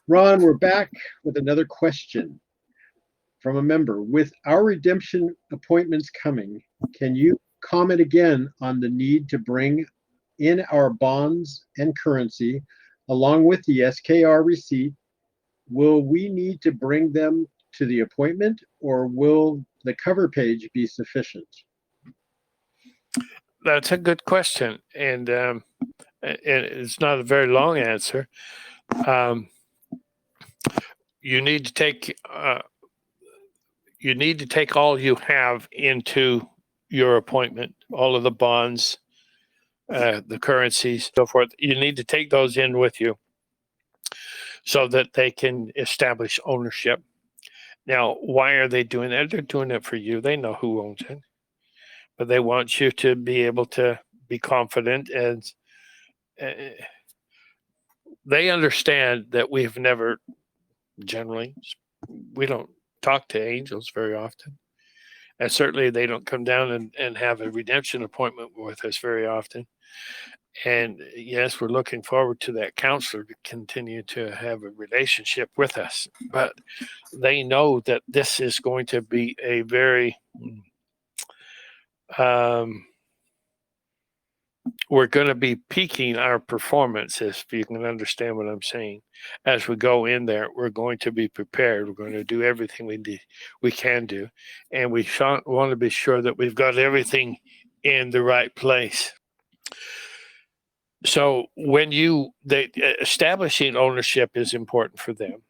Ron, we're back with another question from a member. With our redemption appointments coming, can you comment again on the need to bring in our bonds and currency along with the SKR receipt? Will we need to bring them to the appointment, or will the cover page be sufficient? That's a good question, and it's not a very long answer. Um, you need to take all you have into your appointment, all of the bonds, the currencies, so forth. You need to take those in with you so that they can establish ownership. Now, why are they doing that? They're doing it for you. They know who owns it, but they want you to be able to be confident, and uh, they understand that we've never generally, we don't talk to angels very often. And certainly they don't come down and have a redemption appointment with us very often. And yes, we're looking forward to that counselor to continue to have a relationship with us. But they know that this is going to be a very, we're going to be peaking our performance, if you can understand what I'm saying. As we go in there, we're going to be prepared. We're going to do everything we can do. And we want to be sure that we've got everything in the right place. So when establishing ownership is important for them,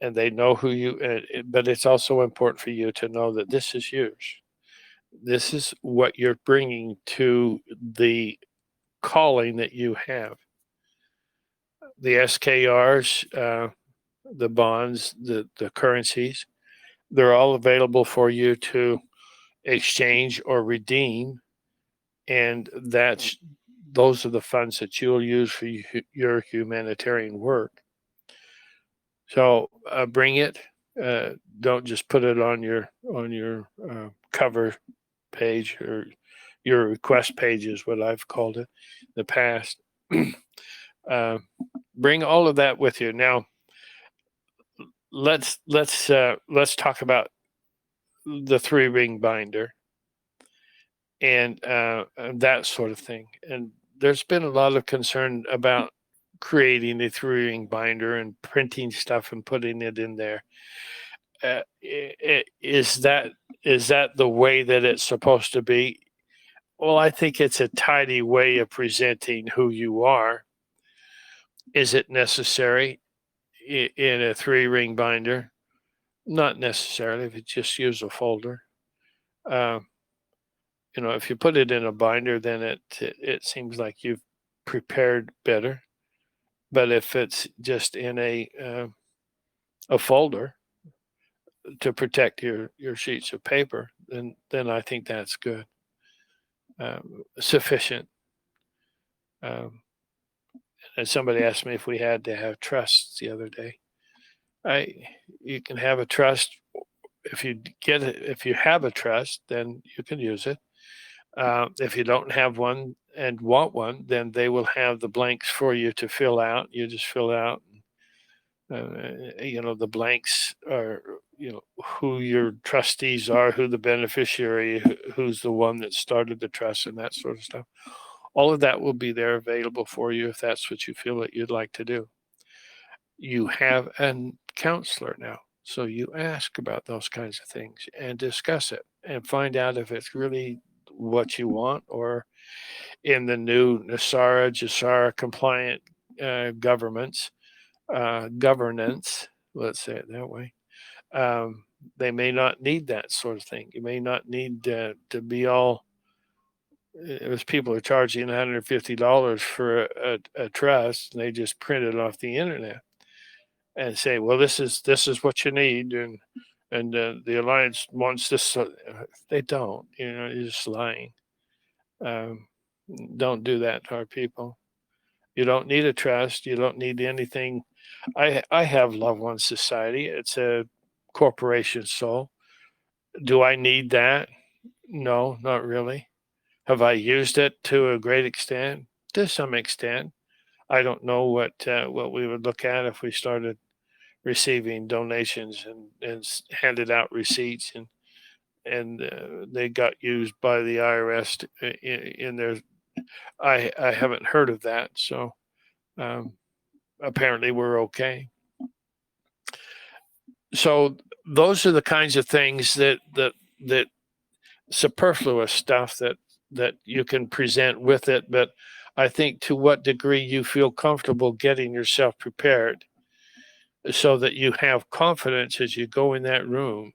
and they know who you, but it's also important for you to know that this is yours. This is what you're bringing to the calling that you have. The SKRs, the bonds, the currencies, they're all available for you to exchange or redeem, and those are the funds that you'll use for your humanitarian work. So bring it. Don't just put it on your cover page, or your request page is what I've called it in the past. Bring all of that with you. Now, let's talk about the 3-ring binder and that sort of thing. And there's been a lot of concern about creating a 3-ring binder and printing stuff and putting it in there. Is that the way that it's supposed to be? Well, I think it's a tidy way of presenting who you are. Is it necessary in a 3-ring binder? Not necessarily. If you just use a folder, if you put it in a binder, then it seems like you've prepared better. But if it's just in a folder to protect your sheets of paper, then I think that's good, sufficient. And somebody asked me if we had to have trusts the other day. You can have a trust if you have a trust, then you can use it. If you don't have one and want one, then they will have the blanks for you to fill out. You just fill out. The blanks are who your trustees are, who the beneficiary, who's the one that started the trust, and that sort of stuff. All of that will be there available for you if that's what you feel that you'd like to do. You have a counselor now, so you ask about those kinds of things and discuss it and find out if it's really what you want, or in the new NESARA, GESARA compliant governance, let's say it that way. They may not need that sort of thing. You may not need to be all. There's people are charging $150 for a trust, and they just print it off the internet and say, "Well, this is what you need," and the Alliance wants this. They don't. You're just lying. Don't do that to our people. You don't need a trust. You don't need anything. I have Loved One Society. It's a corporation soul. Do I need that? No, not really. Have I used it to a great extent? To some extent. I don't know what we would look at if we started receiving donations and handed out receipts, and they got used by the IRS in their. I haven't heard of that, so apparently we're okay. So those are the kinds of things that superfluous stuff that you can present with it. But I think to what degree you feel comfortable getting yourself prepared so that you have confidence as you go in that room,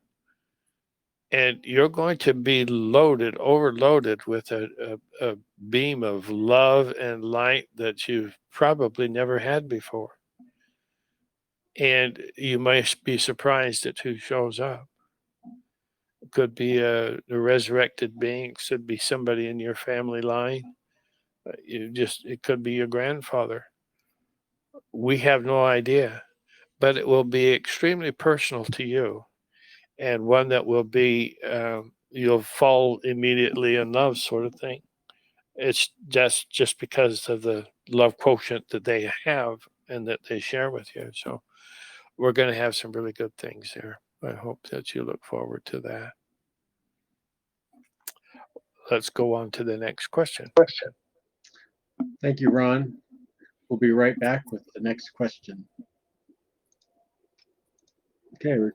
and you're going to be overloaded with a beam of love and light that you've probably never had before. And you might be surprised at who shows up. It could be a resurrected being, it could be somebody in your family line. It could be your grandfather. We have no idea, but it will be extremely personal to you, and one that will be you'll fall immediately in love, sort of thing. It's just because of the love quotient that they have and that they share with you. So we're going to have some really good things there. I hope that you look forward to that. Let's go on to the next question. Thank you, Ron. We'll be right back with the next question. Okay,